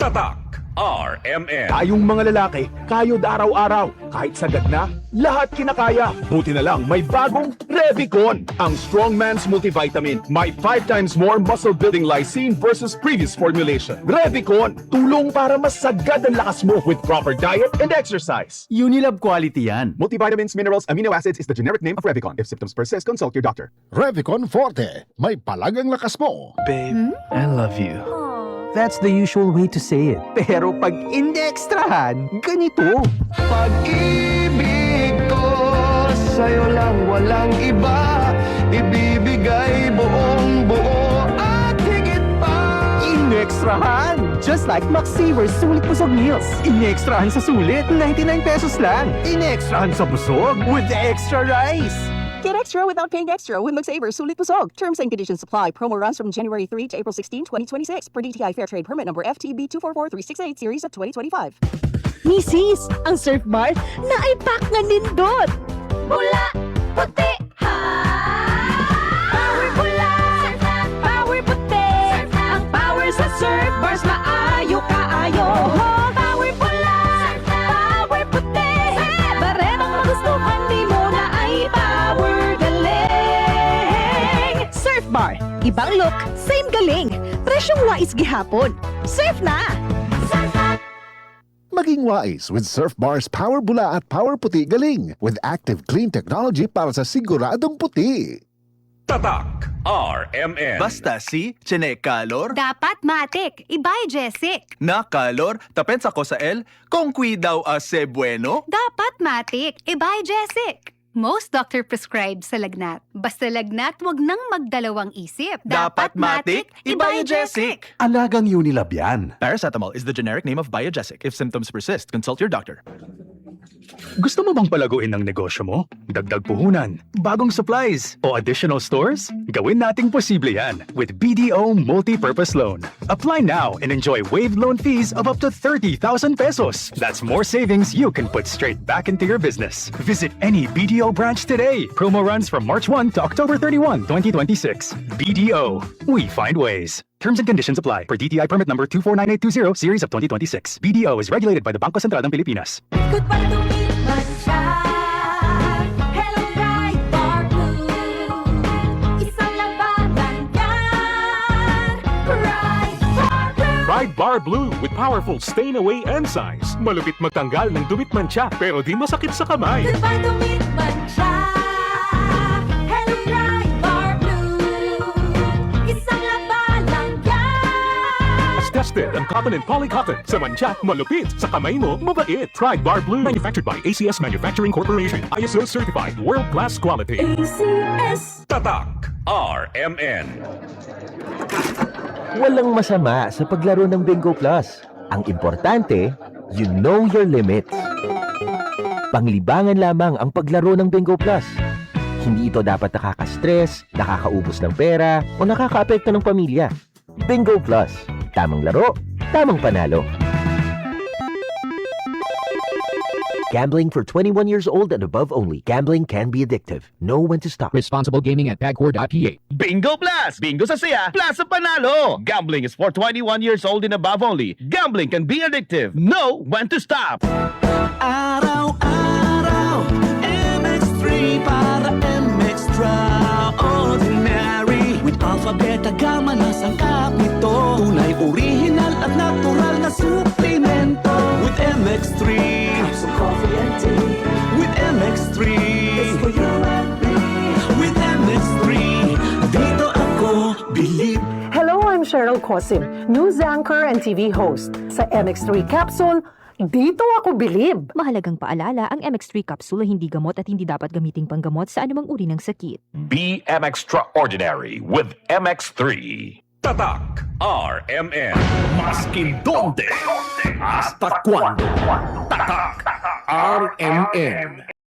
Tatak RMN. Tayong mga lalaki, kayod araw-araw. Kahit sagad na, lahat kinakaya. Buti na lang may bagong Revicon. Ang Strongman's Multivitamin. May 5 times more muscle-building lysine versus previous formulation. Revicon, tulong para mas sagad ang lakas mo with proper diet and exercise. Unilab quality yan. Multivitamins, minerals, amino acids is the generic name of Revicon. If symptoms persist, consult your doctor. Revicon Forte. May palagang lakas mo. Babe, I love you. That's the usual way to say it. Pero pag in-extrahan, ganito. Pag-ibig ko sa'yo lang walang iba. Ibibigay buong buo at higit pa. In-extrahan! Just like Maxsaver Sulit Busog Meals. In-extrahan sa sulit, 99 pesos lang. In-extrahan sa busog with the extra rice. Get extra without paying extra with Magsaver Sulit Busog. Terms and conditions apply. Promo runs from January 3 to April 16, 2026 per DTI Fair Trade Permit number FTB 244368 series of 2025. Misis, ang Surf Bar na ay pack nga nindot. Bula, puti, ha! Power bula, power puti. Ang power sa Surf Bars maayo kaayo. Power bula, power puti. Barenang magustuhan di mo na ay power galing. Surf Bar, ibang look, same galing. Presyong wais gihapon. Surf na! Maging wise with Surf Bar's Power Bula at Power Puti Galing with active clean technology para sa siguradong puti. Tatak RMN. Basta si Chene Calor, Dapat matik, ibay Jessic. na Calor, tapensa ko sa el, kung daw ase bueno. Dapat matik, ibay Jessic. Most doctor prescribed sa lagnat. Basta lagnat, wag nang magdalawang isip. Dapat matik, ibay Jessic. Alagang Unilab yan. Paracetamol is the generic name of Biogesic. If symptoms persist, consult your doctor. Gusto mo bang palaguin ang negosyo mo? Dagdag puhunan, bagong supplies, o additional stores? Gawin nating posible yan with BDO Multi-Purpose Loan. Apply now and enjoy waived loan fees of up to 30,000 pesos. That's more savings you can put straight back into your business. Visit any BDO branch today. Promo runs from March 1 to October 31, 2026. BDO, we find ways. Terms and conditions apply per DTI permit number 249820 series of 2026. BDO is regulated by the Bangko Sentral ng Pilipinas. Good pa tumitman siya. Hello, Bright Bar Blue. Isang labanan yan. Bright Bar Blue. Pride Bar Blue with powerful stain away enzymes. Malupit magtanggal ng dumit mancha pero di masakit sa kamay. Good pa tumitman siya. Hello, Bright Bar Blue. Isang labanan yan. As tested ang cotton and polycotton. Sa mancha, malupit. Sa kamay mo, mabait. Pride Bar Blue. Manufactured by ACS Manufacturing Corporation. ISO certified. World-class quality. ACS. Tatak RMN. Walang masama sa paglaro ng Bingo Plus. Ang importante, you know your limits. Panglibangan lamang ang paglaro ng Bingo Plus. Hindi ito dapat nakaka-stress, nakakaubos ng pera, o nakaka-apekto ng pamilya. Bingo Plus. Tamang laro, tamang panalo. Gambling for 21 years old and above only. Gambling can be addictive. Know when to stop. Responsible gaming at pagcore.ph. Bingo Plus! Bingo sa saya! Plus sa panalo! Gambling is for 21 years old and above only. Gambling can be addictive. Know when to stop! Araw-araw, MX3 para MX-Traordinary. With alpha, beta, gamma na sangkap nito. Tunay, original at natural na suplemento. With MX3, some coffee and tea. With MX3, it's for you and me. With MX3, dito ako believe. Hello, I'm Cheryl Cosim, news anchor and TV host. Sa MX3 Capsule, dito ako bilib. Mahalagang paalala, ang MX3 capsule ay hindi gamot at hindi dapat gamiting panggamot sa anumang uri ng sakit. Be Extraordinary with MX3. Tatak RMN. Maskin donde, hasta cuando. Tatak RMN.